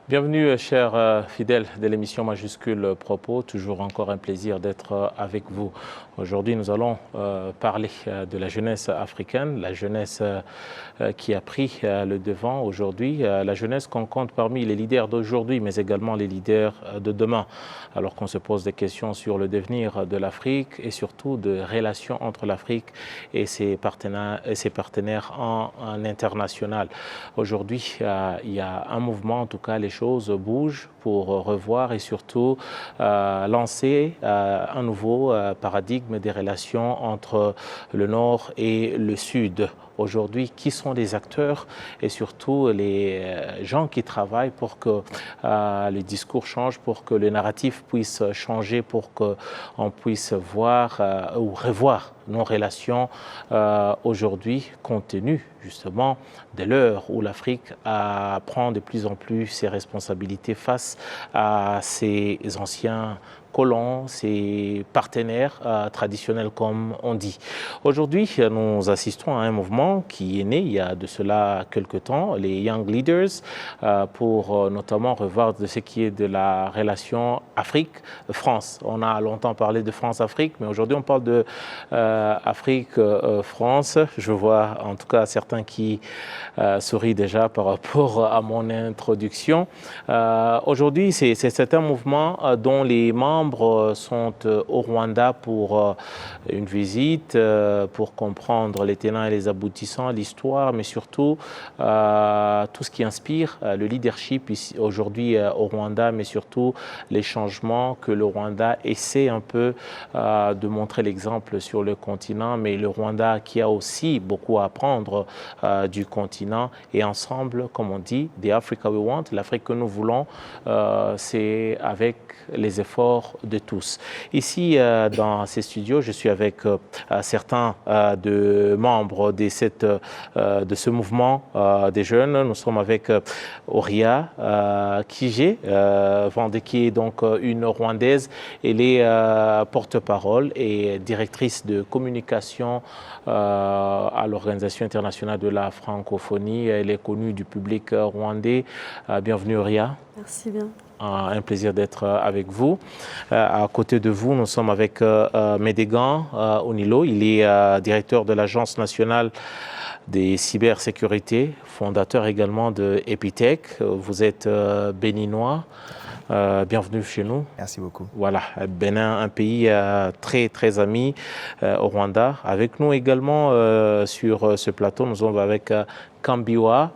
Bienvenue, chers fidèles de l'émission Majuscule Propos. Toujours encore un plaisir d'être avec vous. Aujourd'hui, nous allons parler de la jeunesse africaine, la jeunesse qui a pris le devant aujourd'hui, la jeunesse qu'on compte parmi les leaders d'aujourd'hui, mais également les leaders de demain. Alors qu'on se pose des questions sur le devenir de l'Afrique et surtout de relations entre l'Afrique et ses partenaires en international. Aujourd'hui, il y a un mouvement, en tout cas, les choses bougent pour revoir et surtout lancer un nouveau paradigme des relations entre le Nord et le Sud. Aujourd'hui, qui sont les acteurs et surtout les gens qui travaillent pour que les discours changent, pour que le narratif puisse changer, pour qu'on puisse voir ou revoir nos relations aujourd'hui, compte tenu justement de l'heure où l'Afrique prend de plus en plus ses responsabilités face à ses anciens colons, ses partenaires traditionnels comme on dit. Aujourd'hui, nous assistons à un mouvement qui est né il y a de cela quelques temps, les Young Leaders, pour notamment revoir de ce qui est de la relation Afrique-France. On a longtemps parlé de France-Afrique, mais aujourd'hui on parle de Afrique-France. Je vois en tout cas certains qui sourient déjà par rapport à mon introduction. Aujourd'hui, c'est un mouvement dont les membres sont au Rwanda pour une visite, pour comprendre les tenants et les aboutissants, l'histoire, mais surtout tout ce qui inspire le leadership aujourd'hui au Rwanda, mais surtout les changements que le Rwanda essaie un peu de montrer l'exemple sur le continent, mais le Rwanda qui a aussi beaucoup à apprendre du continent. Et ensemble, comme on dit, The Africa we want, l'Afrique que nous voulons, c'est avec les efforts de tous. Ici, dans ces studios, je suis avec certains de membres de ce mouvement des jeunes. Nous sommes avec Oria Kije, qui est donc une Rwandaise. Elle est porte-parole et directrice de communication à l'Organisation internationale de la francophonie. Elle est connue du public rwandais. Bienvenue, Oria. Merci bien. Un plaisir d'être avec vous. À côté de vous, nous sommes avec Medegan Onilo. Il est directeur de l'Agence nationale des cybersécurités, fondateur également de Epitech. Vous êtes béninois. Bienvenue chez nous. Merci beaucoup. Voilà, Bénin, un pays très très ami au Rwanda. Avec nous également sur ce plateau, nous sommes avec Kambiwa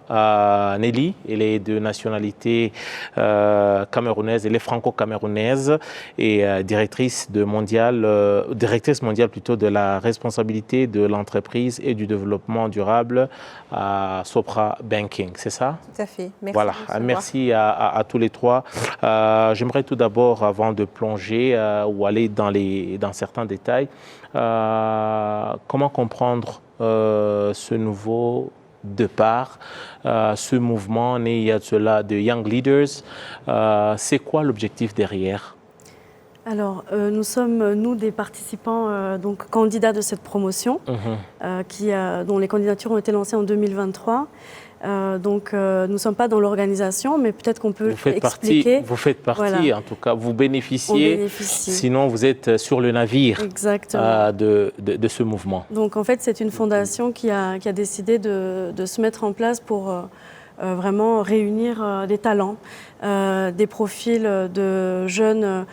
Nelly. Elle est de nationalité camerounaise, elle est franco-camerounaise et directrice mondiale plutôt de la responsabilité de l'entreprise et du développement durable à Sopra Banking, c'est ça? Tout à fait. Merci. Voilà, merci à tous les trois. J'aimerais tout d'abord, avant de plonger ou aller dans certains détails, comment comprendre ce nouveau départ, ce mouvement né il y a de cela de Young Leaders. C'est quoi l'objectif derrière? Alors, nous sommes, nous, des participants, donc candidats de cette promotion, dont les candidatures ont été lancées en 2023. Donc, nous ne sommes pas dans l'organisation, mais peut-être qu'on peut expliquer. Vous faites partie, voilà. En tout cas, vous bénéficiez. On bénéficie. Sinon, vous êtes sur le navire de ce mouvement. Donc, en fait, c'est une fondation qui a décidé de se mettre en place pour vraiment réunir des talents, des profils de jeunes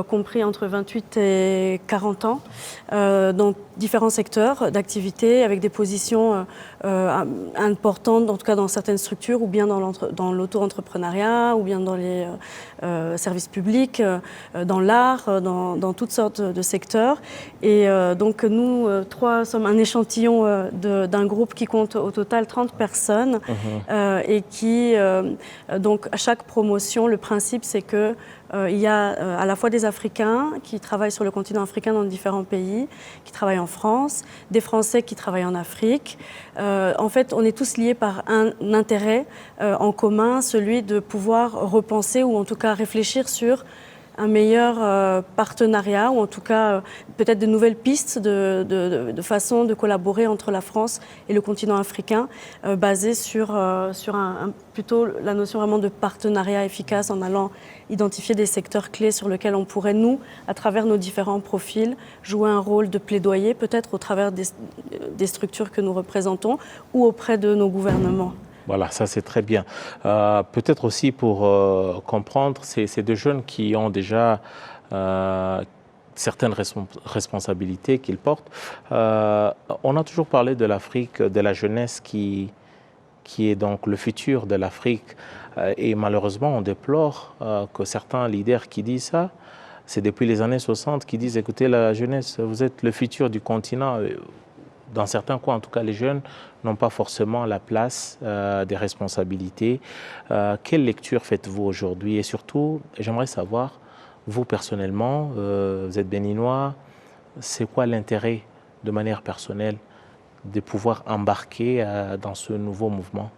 compris entre 28 et 40 ans, dans différents secteurs d'activité, avec des positions importantes, en tout cas dans certaines structures, ou bien dans l'auto-entrepreneuriat, ou bien dans les services publics, dans l'art, dans toutes sortes de secteurs. Et donc nous, trois, sommes un échantillon d'un groupe qui compte au total 30 personnes et qui, donc à chaque promotion, le principe c'est que il y a à la fois des Africains qui travaillent sur le continent africain dans différents pays, qui travaillent en France, des Français qui travaillent en Afrique. En fait, on est tous liés par un intérêt en commun, celui de pouvoir repenser ou en tout cas réfléchir sur un meilleur partenariat, ou en tout cas peut-être de nouvelles pistes de façon de collaborer entre la France et le continent africain, basées sur plutôt la notion vraiment de partenariat efficace, en allant identifier des secteurs clés sur lesquels on pourrait, nous, à travers nos différents profils, jouer un rôle de plaidoyer, peut-être au travers des structures que nous représentons ou auprès de nos gouvernements. Voilà, ça c'est très bien. Peut-être aussi pour comprendre, c'est des jeunes qui ont déjà certaines responsabilités qu'ils portent. On a toujours parlé de l'Afrique, de la jeunesse qui est donc le futur de l'Afrique. Et malheureusement, on déplore que certains leaders qui disent ça, c'est depuis les années 60 qui disent, écoutez, la jeunesse, vous êtes le futur du continent. Dans certains coins, en tout cas, les jeunes n'ont pas forcément la place des responsabilités. Quelle lecture faites-vous aujourd'hui? Et surtout, j'aimerais savoir, vous personnellement, vous êtes béninois, c'est quoi l'intérêt, de manière personnelle, de pouvoir embarquer dans ce nouveau mouvement?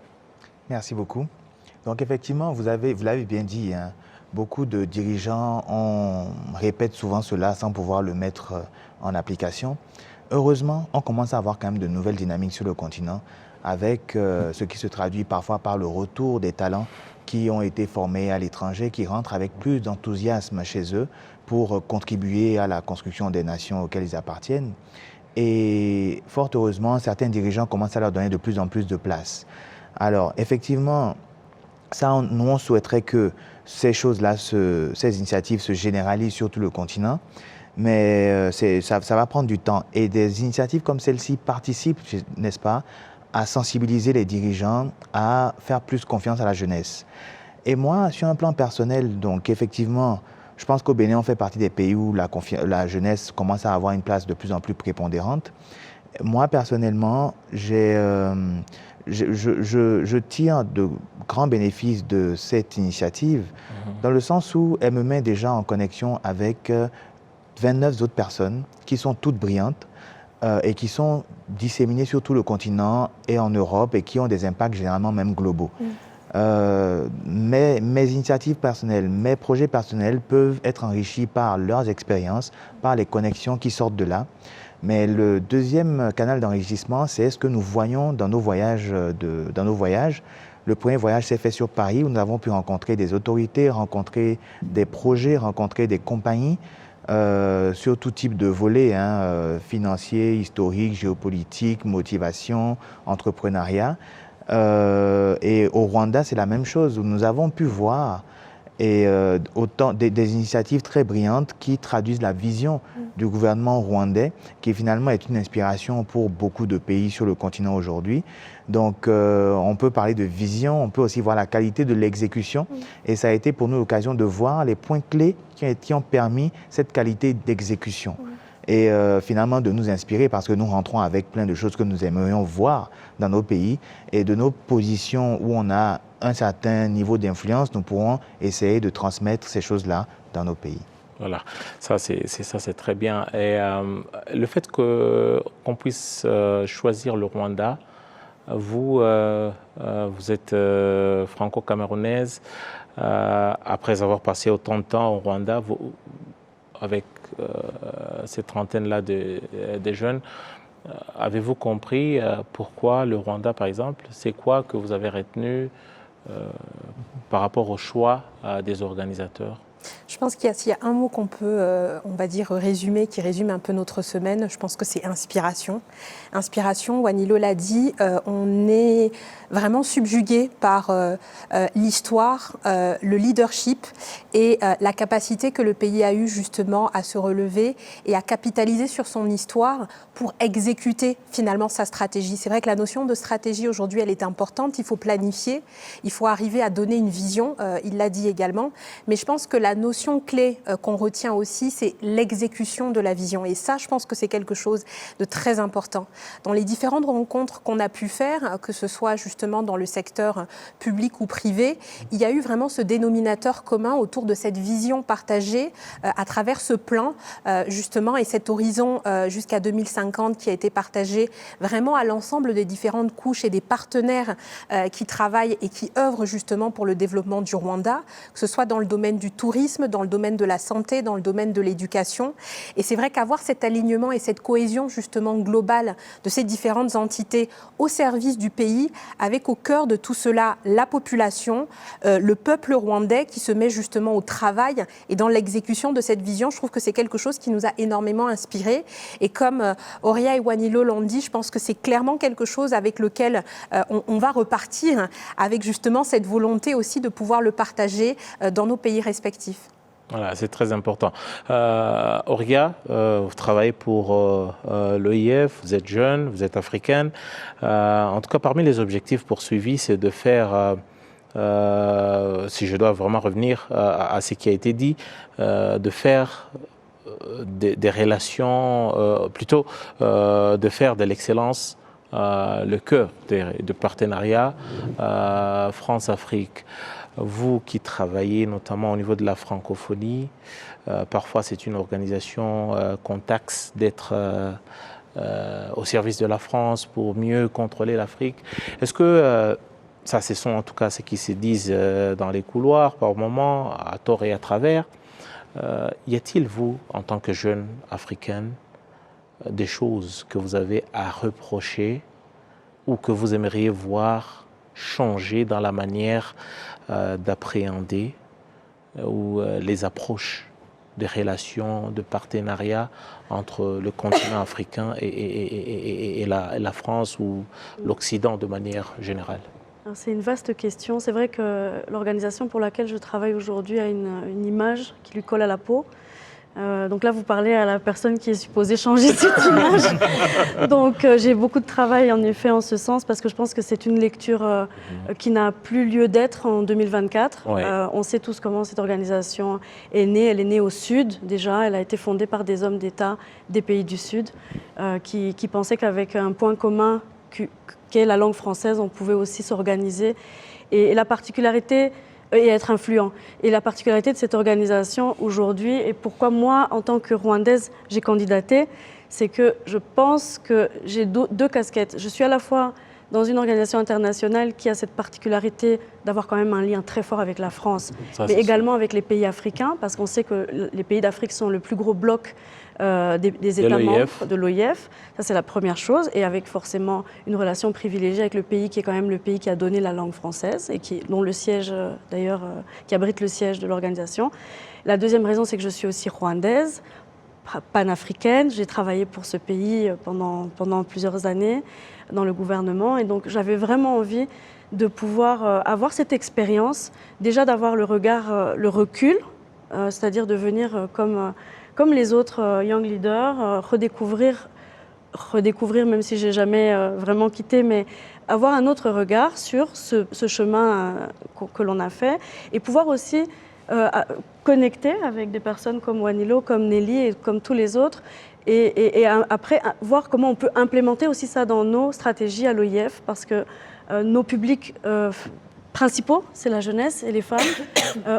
Merci beaucoup. Donc effectivement, vous l'avez bien dit, hein, beaucoup de dirigeants répètent souvent cela sans pouvoir le mettre en application. Heureusement, on commence à avoir quand même de nouvelles dynamiques sur le continent, avec ce qui se traduit parfois par le retour des talents qui ont été formés à l'étranger, qui rentrent avec plus d'enthousiasme chez eux pour contribuer à la construction des nations auxquelles ils appartiennent. Et fort heureusement, certains dirigeants commencent à leur donner de plus en plus de place. Alors, effectivement, nous, on souhaiterait que ces choses-là, ces initiatives se généralisent sur tout le continent, mais ça va prendre du temps. Et des initiatives comme celle-ci participent, n'est-ce pas, à sensibiliser les dirigeants, à faire plus confiance à la jeunesse. Et moi, sur un plan personnel, donc effectivement, je pense qu'au Bénin, on fait partie des pays où la jeunesse commence à avoir une place de plus en plus prépondérante. Moi, personnellement, je tire de grands bénéfices de cette initiative, dans le sens où elle me met déjà en connexion avec 29 autres personnes qui sont toutes brillantes et qui sont disséminées sur tout le continent et en Europe et qui ont des impacts généralement même globaux. Mes initiatives personnelles, mes projets personnels peuvent être enrichis par leurs expériences, par les connexions qui sortent de là. Mais le deuxième canal d'enrichissement, c'est ce que nous voyons dans nos voyages. Le premier voyage s'est fait sur Paris, où nous avons pu rencontrer des autorités, rencontrer des projets, rencontrer des compagnies sur tout type de volets, financiers, historiques, géopolitiques, motivation, entrepreneuriat. Et au Rwanda, c'est la même chose, où nous avons pu voir autant des initiatives très brillantes qui traduisent la vision du gouvernement rwandais, qui finalement est une inspiration pour beaucoup de pays sur le continent aujourd'hui. Donc on peut parler de vision, on peut aussi voir la qualité de l'exécution. Et ça a été pour nous l'occasion de voir les points clés qui ont permis cette qualité d'exécution. Et finalement de nous inspirer, parce que nous rentrons avec plein de choses que nous aimerions voir dans nos pays, et de nos positions où on a un certain niveau d'influence, nous pourrons essayer de transmettre ces choses-là dans nos pays. Voilà, ça c'est très bien. Et le fait qu'on puisse choisir le Rwanda, vous êtes franco-camerounaise, après avoir passé autant de temps au Rwanda, avec cette trentaine-là de jeunes, avez-vous compris pourquoi le Rwanda, par exemple? C'est quoi que vous avez retenu par rapport au choix des organisateurs? Je pense qu'il y a un mot qu'on peut, on va dire, résumer, qui résume un peu notre semaine, je pense que c'est inspiration. Inspiration, Wanilo l'a dit, on est vraiment subjugué par l'histoire, le leadership et la capacité que le pays a eu justement à se relever et à capitaliser sur son histoire pour exécuter finalement sa stratégie. C'est vrai que la notion de stratégie aujourd'hui, elle est importante, il faut planifier, il faut arriver à donner une vision, il l'a dit également, mais je pense que la notion clé qu'on retient aussi, c'est l'exécution de la vision. Et ça, je pense que c'est quelque chose de très important. Dans les différentes rencontres qu'on a pu faire, que ce soit justement dans le secteur public ou privé, il y a eu vraiment ce dénominateur commun autour de cette vision partagée à travers ce plan, justement, et cet horizon jusqu'à 2050 qui a été partagé vraiment à l'ensemble des différentes couches et des partenaires qui travaillent et qui œuvrent justement pour le développement du Rwanda, que ce soit dans le domaine du tourisme, dans le domaine de la santé, dans le domaine de l'éducation. Et c'est vrai qu'avoir cet alignement et cette cohésion justement globale de ces différentes entités au service du pays, avec au cœur de tout cela la population, le peuple rwandais qui se met justement au travail et dans l'exécution de cette vision, je trouve que c'est quelque chose qui nous a énormément inspirés. Et comme Oria et Wanilo l'ont dit, je pense que c'est clairement quelque chose avec lequel on va repartir, avec justement cette volonté aussi de pouvoir le partager dans nos pays respectifs. Voilà, c'est très important. Oria, vous travaillez pour l'OIF, vous êtes jeune, vous êtes africaine. En tout cas, parmi les objectifs poursuivis, c'est de faire, si je dois vraiment revenir à ce qui a été dit, de faire des relations, plutôt de faire de l'excellence le cœur de partenariat France-Afrique. Vous qui travaillez notamment au niveau de la francophonie, parfois c'est une organisation qu'on taxe d'être au service de la France pour mieux contrôler l'Afrique. Est-ce que, ça ce sont en tout cas ce qui se disent dans les couloirs par moments, à tort et à travers, y a-t-il, vous, en tant que jeune africaine, des choses que vous avez à reprocher ou que vous aimeriez voir changer dans la manière d'appréhender ou les approches des relations de partenariat entre le continent africain et la France ou l'Occident de manière générale? C'est une vaste question. C'est vrai que l'organisation pour laquelle je travaille aujourd'hui a une image qui lui colle à la peau. Donc là, vous parlez à la personne qui est supposée changer cette image. Donc j'ai beaucoup de travail en effet en ce sens parce que je pense que c'est une lecture qui n'a plus lieu d'être en 2024. Ouais. On sait tous comment cette organisation est née. Elle est née au Sud déjà. Elle a été fondée par des hommes d'État des pays du Sud qui pensaient qu'avec un point commun qu'est la langue française, on pouvait aussi s'organiser. Et la particularité et être influent. Et la particularité de cette organisation aujourd'hui, et pourquoi moi, en tant que Rwandaise, j'ai candidaté, c'est que je pense que j'ai deux casquettes. Je suis à la fois dans une organisation internationale qui a cette particularité d'avoir quand même un lien très fort avec la France, mais également avec les pays africains, parce qu'on sait que les pays d'Afrique sont le plus gros bloc des États membres de l'OIF. Ça, c'est la première chose. Et avec forcément une relation privilégiée avec le pays qui est quand même le pays qui a donné la langue française et dont le siège, d'ailleurs, qui abrite le siège de l'organisation. La deuxième raison, c'est que je suis aussi rwandaise, panafricaine. J'ai travaillé pour ce pays pendant plusieurs années dans le gouvernement. Et donc, j'avais vraiment envie de pouvoir avoir cette expérience, déjà d'avoir le regard, le recul, c'est-à-dire de venir comme les autres young leaders, redécouvrir, même si j'ai jamais vraiment quitté, mais avoir un autre regard sur ce chemin que l'on a fait et pouvoir aussi connecter avec des personnes comme Wanilo, comme Nelly et comme tous les autres et après voir comment on peut implémenter aussi ça dans nos stratégies à l'OIF parce que nos publics principaux, c'est la jeunesse et les femmes.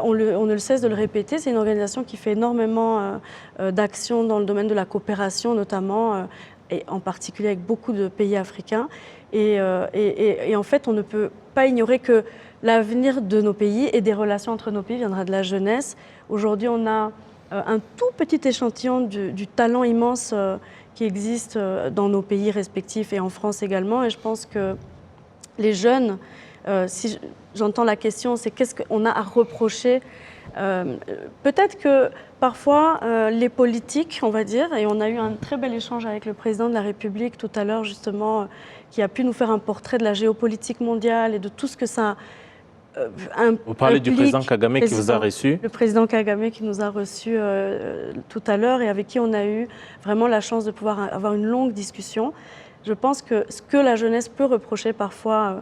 On ne le cesse de le répéter. C'est une organisation qui fait énormément d'actions dans le domaine de la coopération, notamment, et en particulier avec beaucoup de pays africains. Et en fait, on ne peut pas ignorer que l'avenir de nos pays et des relations entre nos pays viendra de la jeunesse. Aujourd'hui, on a un tout petit échantillon du talent immense qui existe dans nos pays respectifs et en France également. Et je pense que les jeunes, si j'entends la question, c'est qu'est-ce qu'on a à reprocher peut-être que parfois les politiques, on va dire, et on a eu un très bel échange avec le président de la République tout à l'heure justement, qui a pu nous faire un portrait de la géopolitique mondiale et de tout ce que ça Vous parlez du président Kagame qui vous a reçu? Le président Kagame qui nous a reçus tout à l'heure et avec qui on a eu vraiment la chance de pouvoir avoir une longue discussion. Je pense que ce que la jeunesse peut reprocher parfois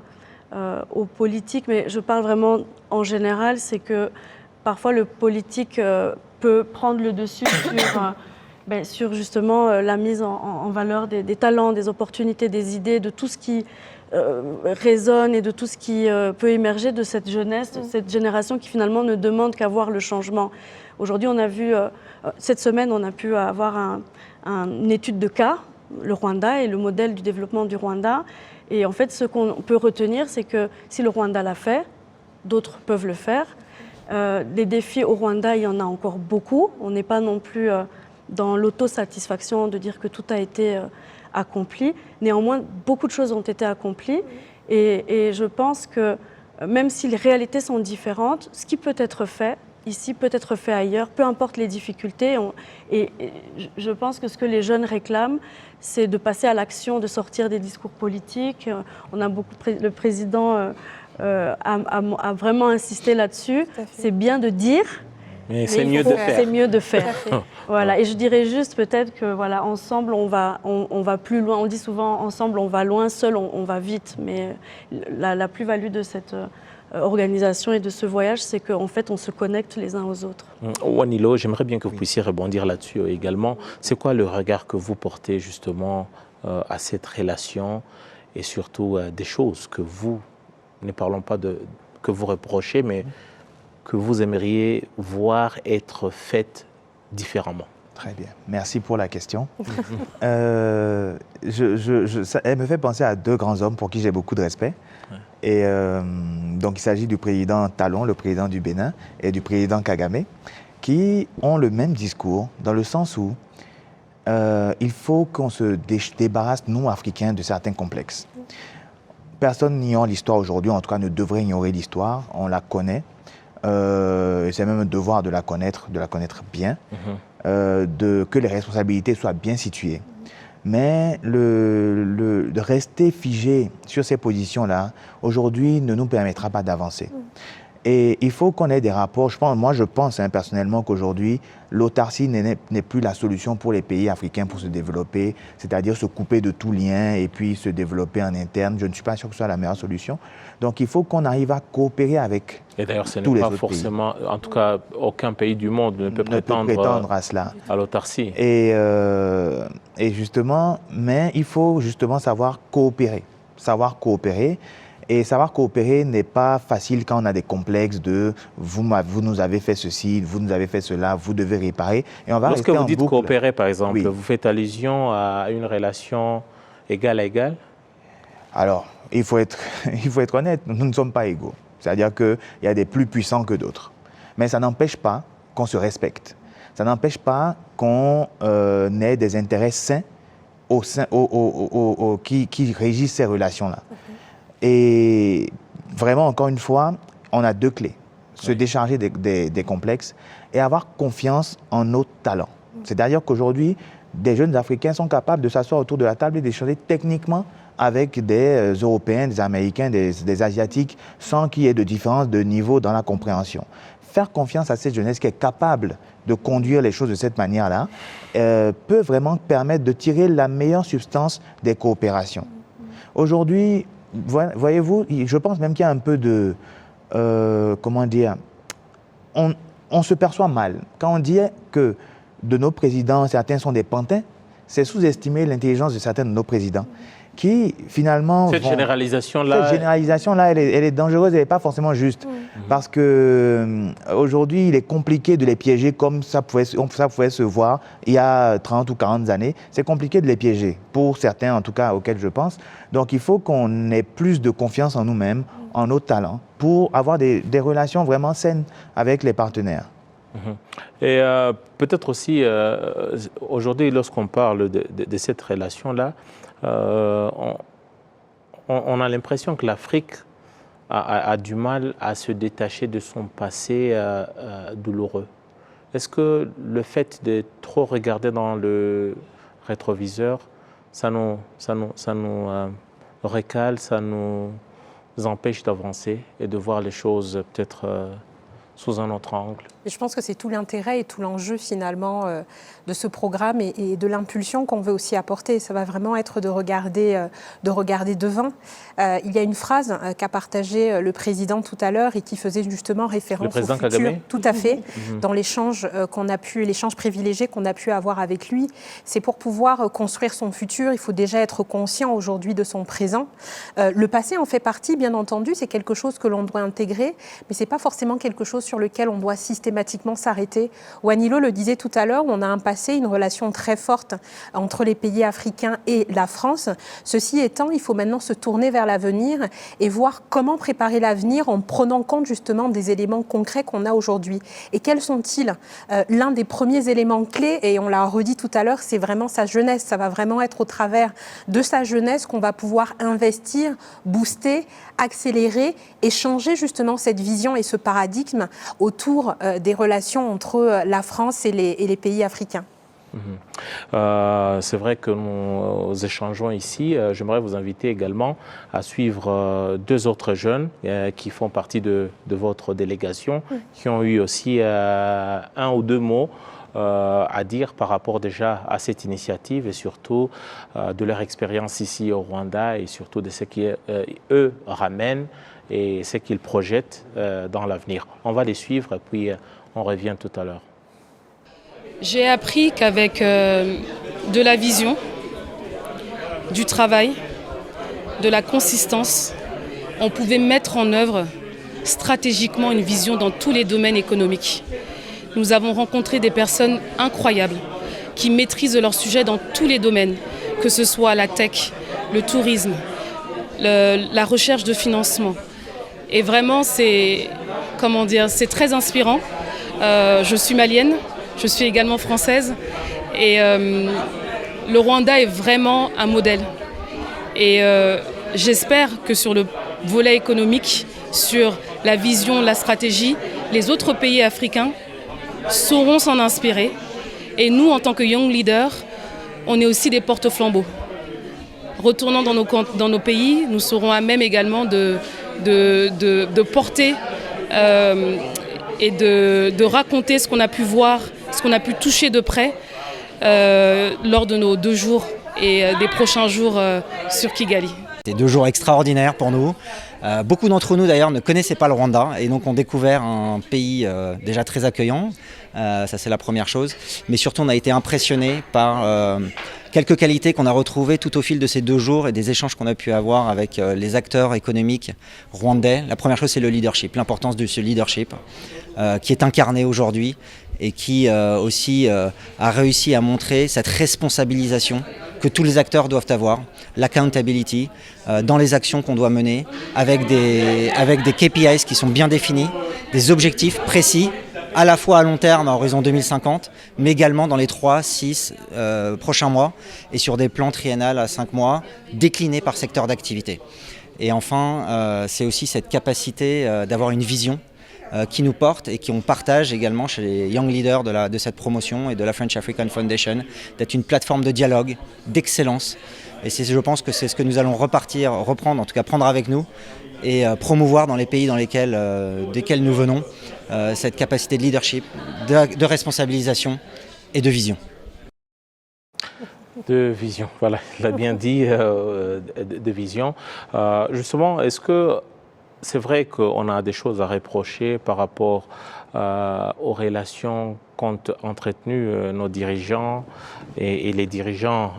aux politiques, mais je parle vraiment en général, c'est que parfois le politique peut prendre le dessus sur justement la mise en valeur des talents, des opportunités, des idées, de tout ce qui résonne et de tout ce qui peut émerger de cette jeunesse, de cette génération qui finalement ne demande qu'à voir le changement. Aujourd'hui, on a vu, cette semaine, on a pu avoir une étude de cas, le Rwanda et le modèle du développement du Rwanda. Et en fait, ce qu'on peut retenir, c'est que si le Rwanda l'a fait, d'autres peuvent le faire. Les défis au Rwanda, il y en a encore beaucoup. On n'est pas non plus dans l'autosatisfaction de dire que tout a été accompli. Néanmoins, beaucoup de choses ont été accomplies. Et je pense que même si les réalités sont différentes, ce qui peut être fait ici peut être fait ailleurs, peu importe les difficultés. Et je pense que ce que les jeunes réclament, c'est de passer à l'action, de sortir des discours politiques. On a beaucoup, le président a vraiment insisté là-dessus. C'est bien de dire, mais c'est mieux de faire. C'est mieux de faire. Voilà. Et je dirais juste peut-être que voilà, ensemble on va plus loin. On dit souvent ensemble on va loin, seul on va vite. Mais la plus-value de cette organisation et de ce voyage, c'est qu'en fait on se connecte les uns aux autres. Wanilo, j'aimerais bien que vous puissiez rebondir là-dessus également. C'est quoi le regard que vous portez justement à cette relation et surtout des choses que vous, ne parlons pas de que vous reprochez, mais que vous aimeriez voir être faites différemment? Très bien. Merci pour la question. Elle me fait penser à deux grands hommes pour qui j'ai beaucoup de respect. Ouais. Et donc, il s'agit du président Talon, le président du Bénin, et du président Kagame, qui ont le même discours dans le sens où il faut qu'on se débarrasse, nous, Africains, de certains complexes. Personne n'ignore l'histoire aujourd'hui, en tout cas ne devrait ignorer l'histoire, on la connaît. C'est même un devoir de la connaître bien, que les responsabilités soient bien situées. Mais de rester figé sur ces positions-là, aujourd'hui, ne nous permettra pas d'avancer. Et il faut qu'on ait des rapports. Je pense personnellement qu'aujourd'hui, l'autarcie n'est plus la solution pour les pays africains pour se développer, c'est-à-dire se couper de tout lien et puis se développer en interne. Je ne suis pas sûr que ce soit la meilleure solution. Donc il faut qu'on arrive à coopérer avec tous les autres pays. Et d'ailleurs, ce n'est pas forcément, en tout cas, aucun pays du monde ne peut prétendre à cela, à l'autarcie. Et justement, mais il faut justement savoir coopérer. Et savoir coopérer n'est pas facile quand on a des complexes de vous nous avez fait ceci, vous nous avez fait cela, vous devez réparer. Et on va Lorsque vous dites coopérer, par exemple, oui. Vous faites allusion à une relation égale à égale? Alors, il faut être honnête, nous ne sommes pas égaux. C'est-à-dire qu'il y a des plus puissants que d'autres. Mais ça n'empêche pas qu'on se respecte. Ça n'empêche pas qu'on ait des intérêts sains qui régissent ces relations-là. Et vraiment, encore une fois, on a deux clés. Se décharger des complexes et avoir confiance en nos talents. C'est-à-dire qu'aujourd'hui, des jeunes Africains sont capables de s'asseoir autour de la table et d'échanger techniquement avec des Européens, des Américains, des Asiatiques, sans qu'il y ait de différence de niveau dans la compréhension. Faire confiance à cette jeunesse qui est capable de conduire les choses de cette manière-là peut vraiment permettre de tirer la meilleure substance des coopérations. Aujourd'hui, voyez-vous, je pense même qu'il y a un peu de... comment dire, on se perçoit mal. Quand on dit que de nos présidents, certains sont des pantins, c'est sous-estimer l'intelligence de certains de nos présidents qui, finalement... Cette généralisation-là, elle est dangereuse, elle n'est pas forcément juste. Parce qu'aujourd'hui, il est compliqué de les piéger comme ça pouvait se voir il y a 30 ou 40 années. C'est compliqué de les piéger, pour certains en tout cas auxquels je pense. Donc il faut qu'on ait plus de confiance en nous-mêmes, en nos talents, pour avoir des relations vraiment saines avec les partenaires. Et peut-être aussi, aujourd'hui, lorsqu'on parle de cette relation-là, on a l'impression que l'Afrique a du mal à se détacher de son passé douloureux. Est-ce que le fait de trop regarder dans le rétroviseur, ça nous recale, ça nous empêche d'avancer et de voir les choses peut-être sous un autre angle? Et je pense que c'est tout l'intérêt et tout l'enjeu finalement de ce programme et de l'impulsion qu'on veut aussi apporter. Ça va vraiment être de regarder devant. Il y a une phrase qu'a partagée le président tout à l'heure et qui faisait justement référence au futur. Kagame. Tout à fait. Dans l'échange l'échange privilégié qu'on a pu avoir avec lui, c'est pour pouvoir construire son futur. Il faut déjà être conscient aujourd'hui de son présent. Le passé en fait partie, bien entendu. C'est quelque chose que l'on doit intégrer, mais c'est pas forcément quelque chose chose sur lequel on doit systématiquement s'arrêter. Wanilo le disait tout à l'heure, on a un passé, une relation très forte entre les pays africains et la France. Ceci étant, il faut maintenant se tourner vers l'avenir et voir comment préparer l'avenir en prenant compte justement des éléments concrets qu'on a aujourd'hui. Et quels sont-ils? L'un des premiers éléments clés, et on l'a redit tout à l'heure, c'est vraiment sa jeunesse. Ça va vraiment être au travers de sa jeunesse qu'on va pouvoir investir, booster, accélérer et changer justement cette vision et ce paradigme autour des relations entre la France et les pays africains. C'est vrai que nous échangeons ici. J'aimerais vous inviter également à suivre deux autres jeunes qui font partie de votre délégation, qui ont eu aussi un ou deux mots à dire par rapport déjà à cette initiative et surtout de leur expérience ici au Rwanda et surtout de ce qu'eux ramènent et ce qu'ils projettent dans l'avenir. On va les suivre et puis on revient tout à l'heure. J'ai appris qu'avec de la vision, du travail, de la consistance, on pouvait mettre en œuvre stratégiquement une vision dans tous les domaines économiques. Nous avons rencontré des personnes incroyables qui maîtrisent leur sujet dans tous les domaines, que ce soit la tech, le tourisme, la recherche de financement. Et vraiment, c'est très inspirant. Je suis malienne. Je suis également française et le Rwanda est vraiment un modèle. Et j'espère que sur le volet économique, sur la vision, la stratégie, les autres pays africains sauront s'en inspirer. Et nous, en tant que young leaders, on est aussi des porte-flambeaux. Retournant dans nos pays, nous serons à même également de porter et de raconter ce qu'on a pu voir, ce qu'on a pu toucher de près lors de nos 2 jours et des prochains jours sur Kigali. C'était 2 jours extraordinaires pour nous. Beaucoup d'entre nous d'ailleurs ne connaissaient pas le Rwanda et donc ont découvert un pays déjà très accueillant. Ça c'est la première chose. Mais surtout on a été impressionnés par quelques qualités qu'on a retrouvées tout au fil de ces 2 jours et des échanges qu'on a pu avoir avec les acteurs économiques rwandais. La première chose c'est le leadership, l'importance de ce leadership qui est incarné aujourd'hui et qui aussi a réussi à montrer cette responsabilisation que tous les acteurs doivent avoir, l'accountability dans les actions qu'on doit mener avec des KPIs qui sont bien définis, des objectifs précis à la fois à long terme à horizon 2050, mais également dans les 3-6 prochains mois et sur des plans triennales à 5 mois déclinés par secteur d'activité. Et enfin, c'est aussi cette capacité d'avoir une vision qui nous porte et qu'on partage également chez les young leaders de cette promotion et de la French African Foundation, d'être une plateforme de dialogue, d'excellence. Et je pense que c'est ce que nous allons reprendre, en tout cas prendre avec nous et promouvoir dans les pays desquels nous venons, cette capacité de leadership, de responsabilisation et de vision. De vision, voilà, il a bien dit, de vision. Justement, est-ce que c'est vrai qu'on a des choses à reprocher par rapport aux relations qu'ont entretenues nos dirigeants et les dirigeants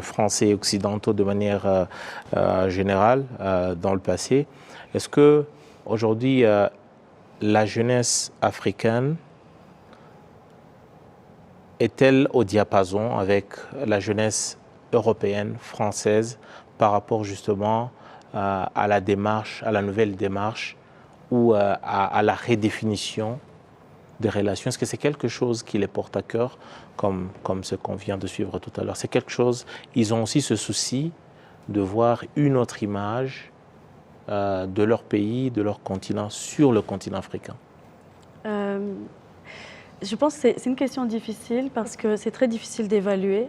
français et occidentaux de manière générale dans le passé. Est-ce qu'aujourd'hui, la jeunesse africaine est-elle au diapason avec la jeunesse européenne, française, par rapport justement à la démarche, à la nouvelle démarche ou à la redéfinition des relations? Est-ce que c'est quelque chose qui les porte à cœur, comme ce qu'on vient de suivre tout à l'heure? C'est quelque chose, ils ont aussi ce souci de voir une autre image de leur pays, de leur continent, sur le continent africain? Je pense que c'est une question difficile parce que c'est très difficile d'évaluer.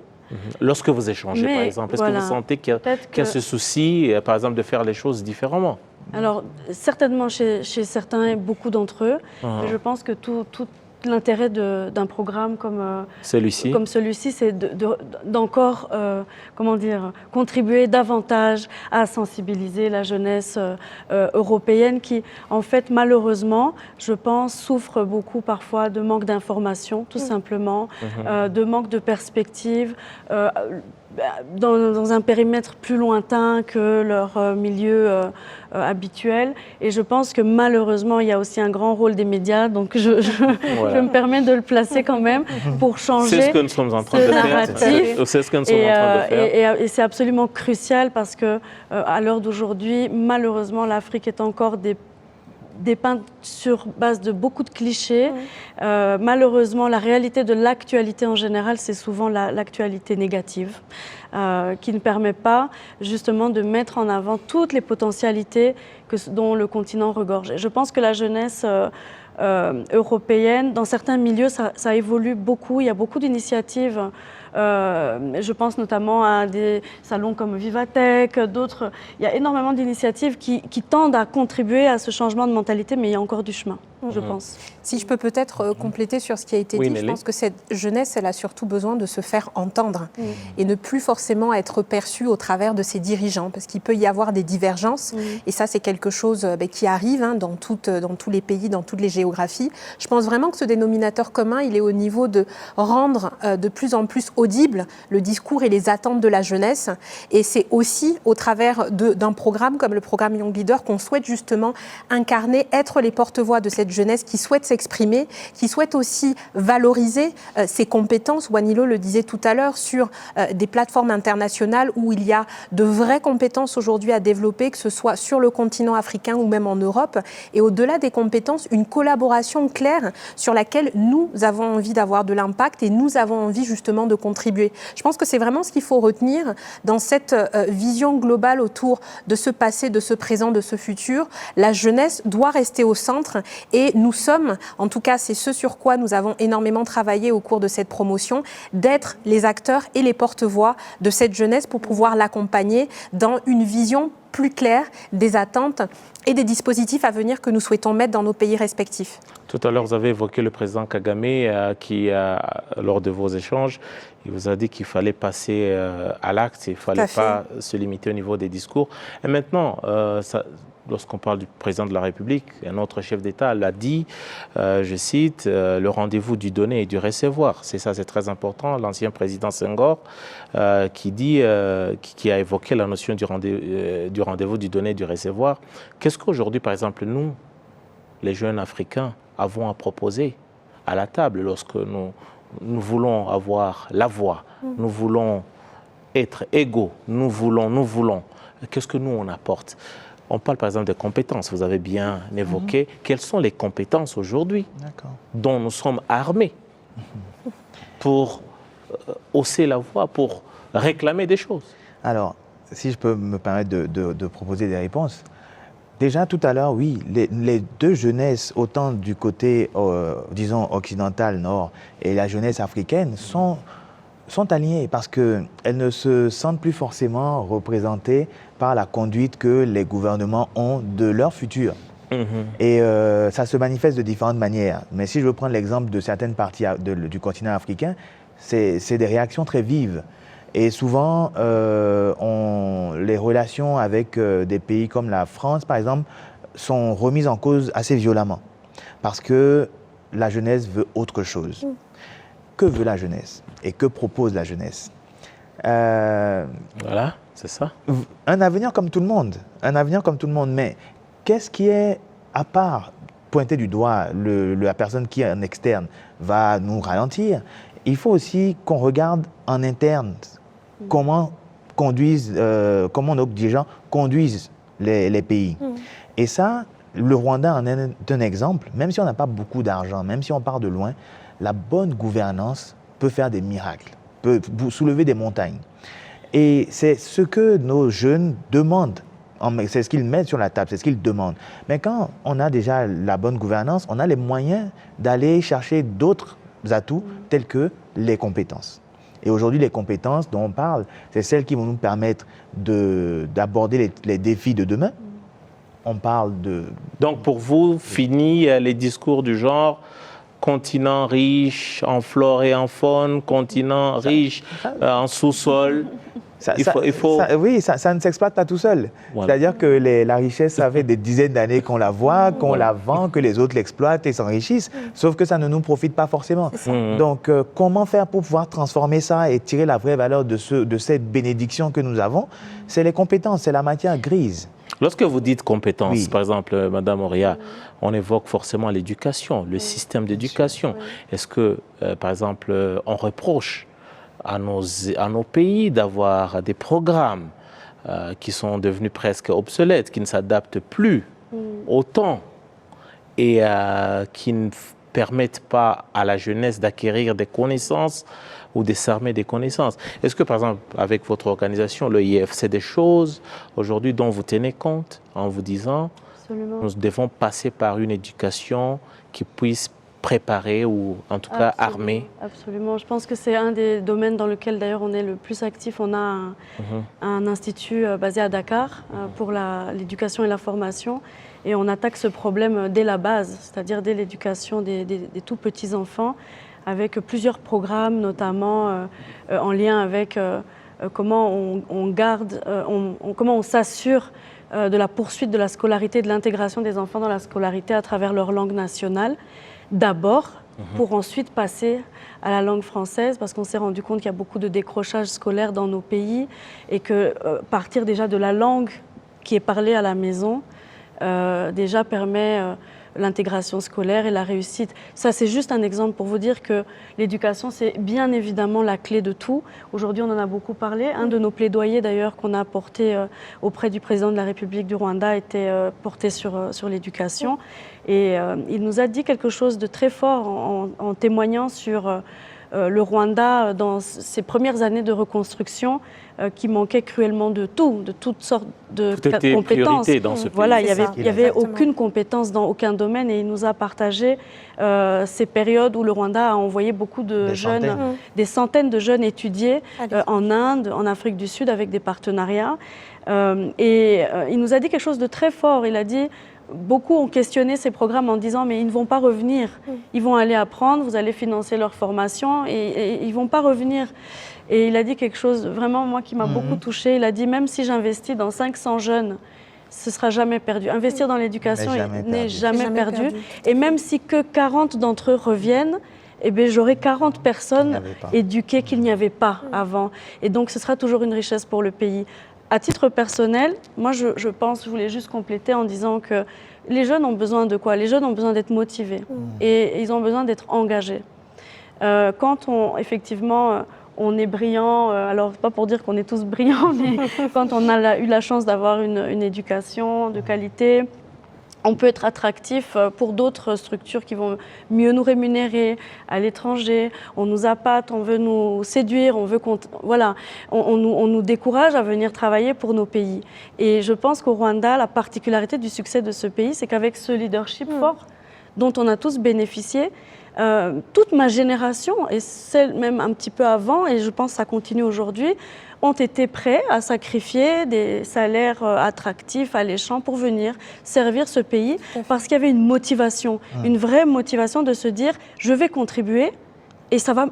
Lorsque vous échangez, par exemple, est-ce que vous sentez qu'il y a ce souci, par exemple, de faire les choses différemment? Alors, certainement chez certains et beaucoup d'entre eux. Je pense que tout l'intérêt d'un programme comme celui-ci, c'est d'encore contribuer davantage à sensibiliser la jeunesse européenne qui, en fait, malheureusement, je pense, souffre beaucoup parfois de manque d'information, tout simplement, de manque de perspective. dans un périmètre plus lointain que leur milieu habituel. Et je pense que malheureusement, il y a aussi un grand rôle des médias, donc je me permets de le placer quand même pour changer. C'est ce que nous sommes en train de faire. C'est ce que nous sommes en train de faire. Et c'est absolument crucial parce que à l'heure d'aujourd'hui, malheureusement, l'Afrique est encore dépeinte sur base de beaucoup de clichés. Malheureusement, la réalité de l'actualité en général, c'est souvent l'actualité négative, qui ne permet pas justement de mettre en avant toutes les potentialités dont le continent regorge. Et je pense que la jeunesse européenne, dans certains milieux, ça évolue beaucoup. Il y a beaucoup d'initiatives. Je pense notamment à des salons comme Vivatech, d'autres. Il y a énormément d'initiatives qui tendent à contribuer à ce changement de mentalité, mais il y a encore du chemin, je pense. Si je peux peut-être compléter sur ce qui a été dit, je pense que cette jeunesse, elle a surtout besoin de se faire entendre et ne plus forcément être perçue au travers de ses dirigeants, parce qu'il peut y avoir des divergences, et ça c'est quelque chose qui arrive dans tous les pays, dans toutes les géographies. Je pense vraiment que ce dénominateur commun, il est au niveau de rendre de plus en plus audible le discours et les attentes de la jeunesse, et c'est aussi au travers d'un programme comme le programme Young Leader qu'on souhaite justement incarner, être les porte-voix de cette jeunesse qui souhaite s'exprimer, qui souhaite aussi valoriser ses compétences. Wanilo le disait tout à l'heure, sur des plateformes internationales où il y a de vraies compétences aujourd'hui à développer, que ce soit sur le continent africain ou même en Europe. Et au-delà des compétences, une collaboration claire sur laquelle nous avons envie d'avoir de l'impact et nous avons envie justement de contribuer. Je pense que c'est vraiment ce qu'il faut retenir dans cette vision globale autour de ce passé, de ce présent, de ce futur. La jeunesse doit rester au centre et nous sommes, en tout cas c'est ce sur quoi nous avons énormément travaillé au cours de cette promotion, d'être les acteurs et les porte-voix de cette jeunesse pour pouvoir l'accompagner dans une vision plus claire des attentes et des dispositifs à venir que nous souhaitons mettre dans nos pays respectifs. Tout à l'heure, vous avez évoqué le président Kagame qui, lors de vos échanges, il vous a dit qu'il fallait passer à l'acte, il ne fallait pas se limiter au niveau des discours. Et maintenant, lorsqu'on parle du président de la République, un autre chef d'État l'a dit, je cite, le rendez-vous du donner et du recevoir. C'est ça, c'est très important. L'ancien président Senghor qui a évoqué la notion du rendez-vous du donner et du recevoir. Qu'est-ce qu'aujourd'hui, par exemple, nous, les jeunes Africains, avons à proposer à la table lorsque nous voulons avoir la voix, nous voulons être égaux, nous voulons. Qu'est-ce que nous, on apporte ? On parle par exemple des compétences, vous avez bien évoqué. Quelles sont les compétences aujourd'hui dont nous sommes armés pour hausser la voix, pour réclamer des choses? Alors, si je peux me permettre de proposer des réponses. Déjà tout à l'heure, oui, les deux jeunesses, autant du côté, disons, occidental, nord, et la jeunesse africaine, sont alignées parce qu'elles ne se sentent plus forcément représentées par la conduite que les gouvernements ont de leur futur. Et ça se manifeste de différentes manières. Mais si je veux prendre l'exemple de certaines parties du continent africain, c'est des réactions très vives. Et souvent, les relations avec des pays comme la France, par exemple, sont remises en cause assez violemment. Parce que la jeunesse veut autre chose. Que veut la jeunesse? Et que propose la jeunesse? Voilà, c'est ça. Un avenir comme tout le monde. Un avenir comme tout le monde. Mais qu'est-ce qui est, à part pointer du doigt la personne qui est en externe, va nous ralentir? Il faut aussi qu'on regarde en interne comment nos dirigeants conduisent les pays. Et ça, le Rwanda en est un exemple. Même si on n'a pas beaucoup d'argent, même si on part de loin, la bonne gouvernance peut faire des miracles, peut soulever des montagnes. Et c'est ce que nos jeunes demandent. C'est ce qu'ils mettent sur la table, c'est ce qu'ils demandent. Mais quand on a déjà la bonne gouvernance, on a les moyens d'aller chercher d'autres atouts tels que les compétences. Et aujourd'hui, les compétences dont on parle, c'est celles qui vont nous permettre d'aborder les défis de demain. On parle de... Donc pour vous, fini les discours du genre continent riche en flore et en faune, continent riche en sous-sol. ça ne s'exploite pas tout seul. Voilà. C'est-à-dire que la richesse, ça fait des dizaines d'années qu'on la voit, qu'on la vend, que les autres l'exploitent et s'enrichissent, sauf que ça ne nous profite pas forcément. Donc, comment faire pour pouvoir transformer ça et tirer la vraie valeur de cette bénédiction que nous avons? C'est les compétences, c'est la matière grise. Lorsque vous dites compétences, Oui. par exemple, Madame Oria, on évoque forcément l'éducation, le système d'éducation. Est-ce que, par exemple, on reproche à nos pays d'avoir des programmes qui sont devenus presque obsolètes, qui ne s'adaptent plus au temps et qui ne permettent pas à la jeunesse d'acquérir des connaissances ou de s'armer des connaissances. Est-ce que, par exemple, avec votre organisation, l'EIF, c'est des choses aujourd'hui dont vous tenez compte en vous disant Absolument. nous devons passer par une éducation qui puisse préparer ou en tout cas armer? Absolument. Je pense que c'est un des domaines dans lequel d'ailleurs on est le plus actif. On a un institut basé à Dakar pour l'éducation et la formation. Et on attaque ce problème dès la base, c'est-à-dire dès l'éducation des tout petits enfants, avec plusieurs programmes, notamment en lien avec comment on garde, comment on s'assure de la poursuite de la scolarité, de l'intégration des enfants dans la scolarité à travers leur langue nationale, d'abord, pour ensuite passer à la langue française, parce qu'on s'est rendu compte qu'il y a beaucoup de décrochage scolaire dans nos pays et que partir déjà de la langue qui est parlée à la maison, déjà permet l'intégration scolaire et la réussite. Ça, c'est juste un exemple pour vous dire que l'éducation, c'est bien évidemment la clé de tout. Aujourd'hui, on en a beaucoup parlé. Un de nos plaidoyers, d'ailleurs, qu'on a porté auprès du président de la République du Rwanda, était porté sur l'éducation. Et il nous a dit quelque chose de très fort en témoignant sur le Rwanda dans ses premières années de reconstruction, qui manquait cruellement de tout, de toutes sortes de compétences. Dans ce pays. Voilà, il n'y avait aucune compétence dans aucun domaine, et il nous a partagé ces périodes où le Rwanda a envoyé beaucoup de jeunes, des centaines de jeunes étudier en Inde, en Afrique du Sud, avec des partenariats. Il nous a dit quelque chose de très fort. Il a dit: beaucoup ont questionné ces programmes en disant mais ils ne vont pas revenir, ils vont aller apprendre, vous allez financer leur formation et ils ne vont pas revenir. Et il a dit quelque chose vraiment, moi, qui m'a beaucoup touchée. Il a dit: même si j'investis dans 500 jeunes, ce ne sera jamais perdu. Investir dans l'éducation n'est jamais perdu. Et même si que 40 d'entre eux reviennent, eh bien, j'aurai 40 personnes éduquées qu'il n'y avait pas avant. Et donc ce sera toujours une richesse pour le pays. À titre personnel, moi je pense, je voulais juste compléter en disant que les jeunes ont besoin de quoi? Les jeunes ont besoin d'être motivés et ils ont besoin d'être engagés. Quand effectivement on est brillant, alors pas pour dire qu'on est tous brillants, mais quand on a eu la chance d'avoir une éducation de qualité, on peut être attractif pour d'autres structures qui vont mieux nous rémunérer à l'étranger. On nous appâte, on veut nous séduire, on veut on nous décourage à venir travailler pour nos pays. Et je pense qu'au Rwanda, la particularité du succès de ce pays, c'est qu'avec ce leadership fort dont on a tous bénéficié, toute ma génération, et celle même un petit peu avant, et je pense que ça continue aujourd'hui, ont été prêts à sacrifier des salaires attractifs, alléchants, pour venir servir ce pays, parce qu'il y avait une motivation, une vraie motivation de se dire: je vais contribuer et ça va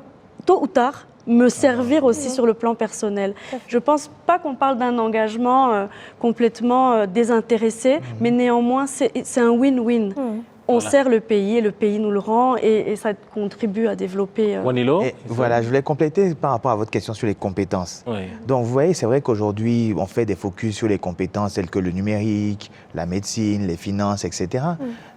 tôt ou tard me servir aussi sur le plan personnel. Je ne pense pas qu'on parle d'un engagement complètement désintéressé, mais néanmoins c'est un win-win. On sert le pays et le pays nous le rend, et ça contribue à développer. Wanilo, voilà, je voulais compléter par rapport à votre question sur les compétences. Oui. Donc, vous voyez, c'est vrai qu'aujourd'hui, on fait des focus sur les compétences telles que le numérique, la médecine, les finances, etc.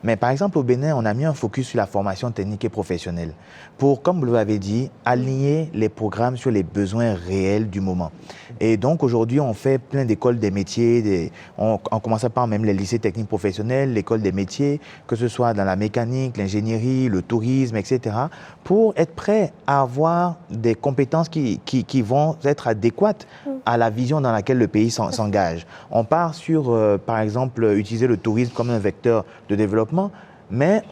Mais par exemple, au Bénin, on a mis un focus sur la formation technique et professionnelle pour, comme vous l'avez dit, aligner les programmes sur les besoins réels du moment. Et donc, aujourd'hui, on fait plein d'écoles des métiers, en commençant par même les lycées techniques professionnels, l'école des métiers, que ce soit dans la mécanique, l'ingénierie, le tourisme, etc., pour être prêt à avoir des compétences qui vont être adéquates à la vision dans laquelle le pays s'engage. On part sur, par exemple, utiliser le tourisme comme un vecteur de développement, mais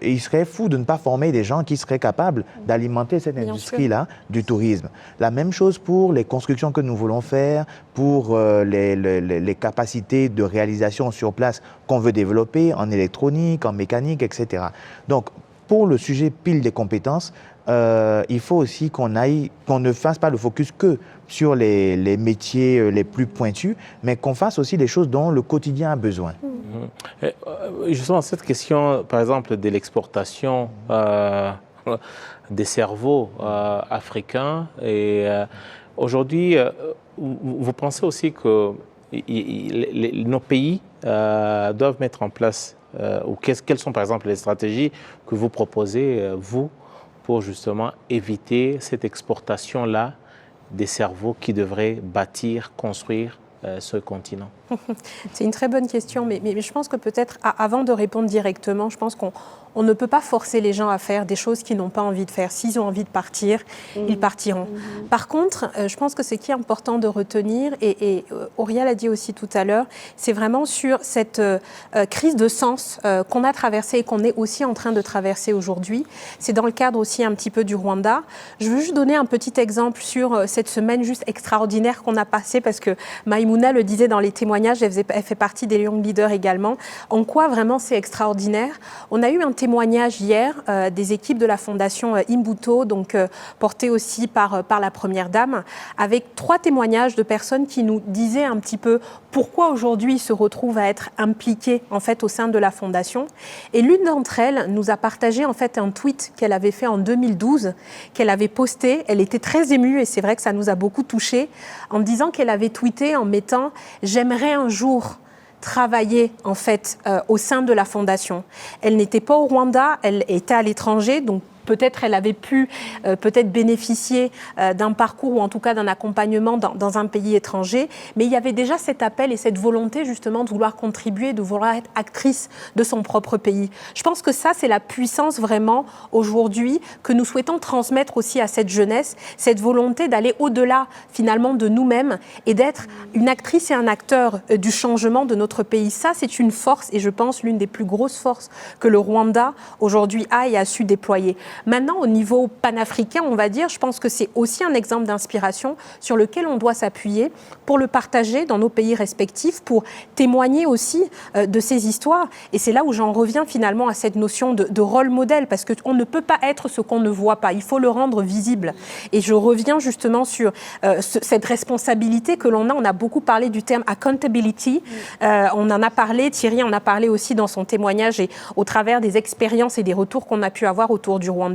il serait fou de ne pas former des gens qui seraient capables d'alimenter cette industrie-là du tourisme. La même chose pour les constructions que nous voulons faire, pour les capacités de réalisation sur place qu'on veut développer en électronique, en mécanique, etc. Donc, pour le sujet pile des compétences, il faut aussi qu'on ne fasse pas le focus que sur les métiers les plus pointus, mais qu'on fasse aussi des choses dont le quotidien a besoin. Justement, cette question, par exemple, de l'exportation des cerveaux africains, et aujourd'hui, vous pensez aussi que nos pays doivent mettre en place, ou quelles sont par exemple les stratégies que vous proposez, vous, pour justement éviter cette exportation-là des cerveaux qui devraient bâtir, construire ce continent? C'est une très bonne question, mais je pense que peut-être, avant de répondre directement, je pense qu'on ne peut pas forcer les gens à faire des choses qu'ils n'ont pas envie de faire. S'ils ont envie de partir, ils partiront. Par contre, je pense que ce qui est important de retenir, et Auréa l'a dit aussi tout à l'heure, c'est vraiment sur cette crise de sens qu'on a traversée et qu'on est aussi en train de traverser aujourd'hui. C'est dans le cadre aussi un petit peu du Rwanda. Je veux juste donner un petit exemple sur cette semaine juste extraordinaire qu'on a passée, parce que Maïmouna le disait dans les témoignages, elle fait partie des Young Leaders également. En quoi vraiment c'est extraordinaire? On a eu un témoignage hier des équipes de la fondation Imbuto, donc portée aussi par la Première Dame, avec 3 témoignages de personnes qui nous disaient un petit peu pourquoi aujourd'hui ils se retrouvent à être impliqués en fait au sein de la fondation. Et l'une d'entre elles nous a partagé en fait un tweet qu'elle avait fait en 2012, qu'elle avait posté. Elle était très émue et c'est vrai que ça nous a beaucoup touchés, en disant qu'elle avait tweeté en mettant « J'aimerais un jour travailler en fait au sein de la fondation ». Elle n'était pas au Rwanda, elle était à l'étranger, donc peut-être elle avait pu peut-être bénéficier d'un parcours ou en tout cas d'un accompagnement dans un pays étranger, mais il y avait déjà cet appel et cette volonté justement de vouloir contribuer, de vouloir être actrice de son propre pays. Je pense que ça, c'est la puissance vraiment aujourd'hui que nous souhaitons transmettre aussi à cette jeunesse, cette volonté d'aller au-delà finalement de nous-mêmes et d'être une actrice et un acteur du changement de notre pays. Ça, c'est une force et je pense l'une des plus grosses forces que le Rwanda aujourd'hui a et a su déployer. Maintenant, au niveau panafricain, on va dire, je pense que c'est aussi un exemple d'inspiration sur lequel on doit s'appuyer pour le partager dans nos pays respectifs, pour témoigner aussi de ces histoires. Et c'est là où j'en reviens finalement à cette notion de rôle modèle, parce qu'on ne peut pas être ce qu'on ne voit pas, il faut le rendre visible. Et je reviens justement sur cette responsabilité que l'on a. On a beaucoup parlé du terme accountability, on en a parlé, Thierry en a parlé aussi dans son témoignage et au travers des expériences et des retours qu'on a pu avoir autour du Rwanda.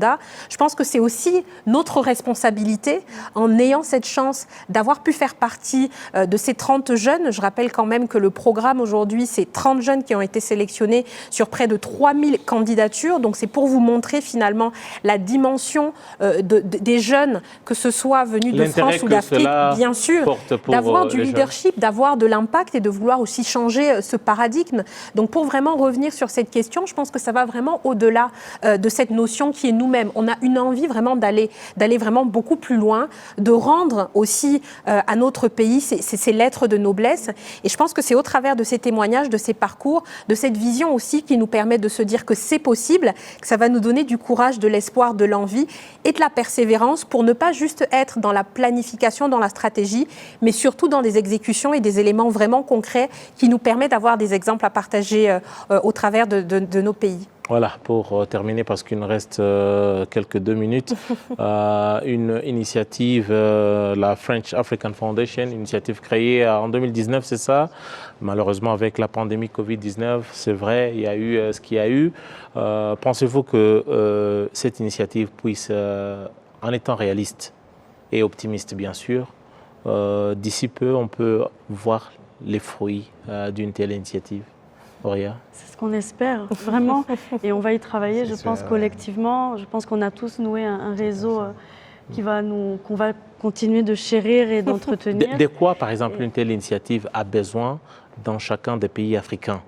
Je pense que c'est aussi notre responsabilité en ayant cette chance d'avoir pu faire partie de ces 30 jeunes. Je rappelle quand même que le programme aujourd'hui, c'est 30 jeunes qui ont été sélectionnés sur près de 3000 candidatures. Donc c'est pour vous montrer finalement la dimension des jeunes, que ce soit venus de France ou d'Afrique, bien sûr, d'avoir du leadership, d'avoir de l'impact et de vouloir aussi changer ce paradigme. Donc pour vraiment revenir sur cette question, je pense que ça va vraiment au-delà de cette notion qui est nous-mêmes. On a une envie vraiment d'aller vraiment beaucoup plus loin, de rendre aussi à notre pays ces lettres de noblesse. Et je pense que c'est au travers de ces témoignages, de ces parcours, de cette vision aussi qui nous permet de se dire que c'est possible, que ça va nous donner du courage, de l'espoir, de l'envie et de la persévérance pour ne pas juste être dans la planification, dans la stratégie, mais surtout dans des exécutions et des éléments vraiment concrets qui nous permettent d'avoir des exemples à partager au travers de nos pays. Voilà, pour terminer, parce qu'il nous reste quelques 2 minutes, une initiative, la French African Foundation, initiative créée en 2019, c'est ça. Malheureusement, avec la pandémie Covid-19, c'est vrai, il y a eu ce qu'il y a eu. Pensez-vous que cette initiative puisse, en étant réaliste et optimiste bien sûr, d'ici peu, on peut voir les fruits d'une telle initiative? Auréa? C'est ce qu'on espère, vraiment. Et on va y travailler, je pense, collectivement. Je pense qu'on a tous noué un réseau qu'on va continuer de chérir et d'entretenir. De quoi, par exemple, une telle initiative a besoin dans chacun des pays africains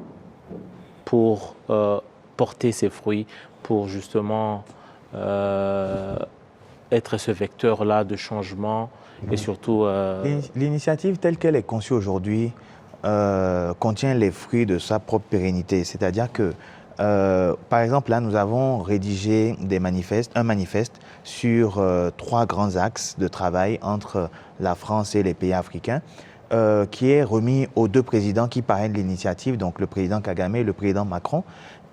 pour porter ses fruits, pour justement être ce vecteur-là de changement et surtout... L'initiative telle qu'elle est conçue aujourd'hui contient les fruits de sa propre pérennité. C'est-à-dire que, par exemple, là, nous avons rédigé un manifeste sur 3 grands axes de travail entre la France et les pays africains, qui est remis aux 2 présidents qui parrainent l'initiative, donc le président Kagame et le président Macron.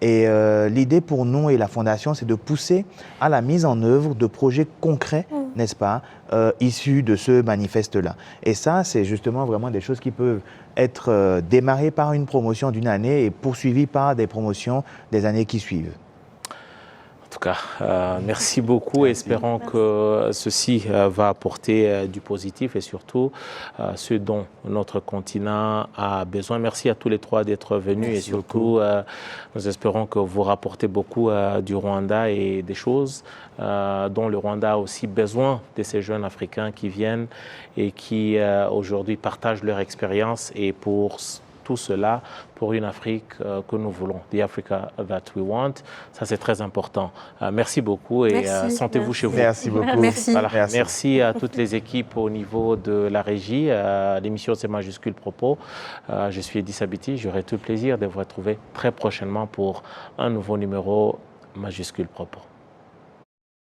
Et l'idée pour nous et la Fondation, c'est de pousser à la mise en œuvre de projets concrets, n'est-ce pas, issus de ce manifeste-là. Et ça, c'est justement vraiment des choses qui peuvent être démarrées par une promotion d'une année et poursuivies par des promotions des années qui suivent. En tout cas, merci beaucoup. Espérons que ceci va apporter du positif et surtout ce dont notre continent a besoin. Merci à tous les trois d'être venus et surtout, nous espérons que vous rapportez beaucoup du Rwanda et des choses dont le Rwanda a aussi besoin de ces jeunes Africains qui viennent et qui aujourd'hui partagent leur expérience et pour tout cela pour une Afrique que nous voulons, the Africa that we want. Ça, c'est très important. Merci beaucoup et sentez-vous chez vous. Merci beaucoup. Merci. Voilà. Merci à toutes les équipes au niveau de la régie. L'émission, c'est Majuscule Propos. Je suis Eddy Sabiti. J'aurai tout le plaisir de vous retrouver très prochainement pour un nouveau numéro Majuscule Propos.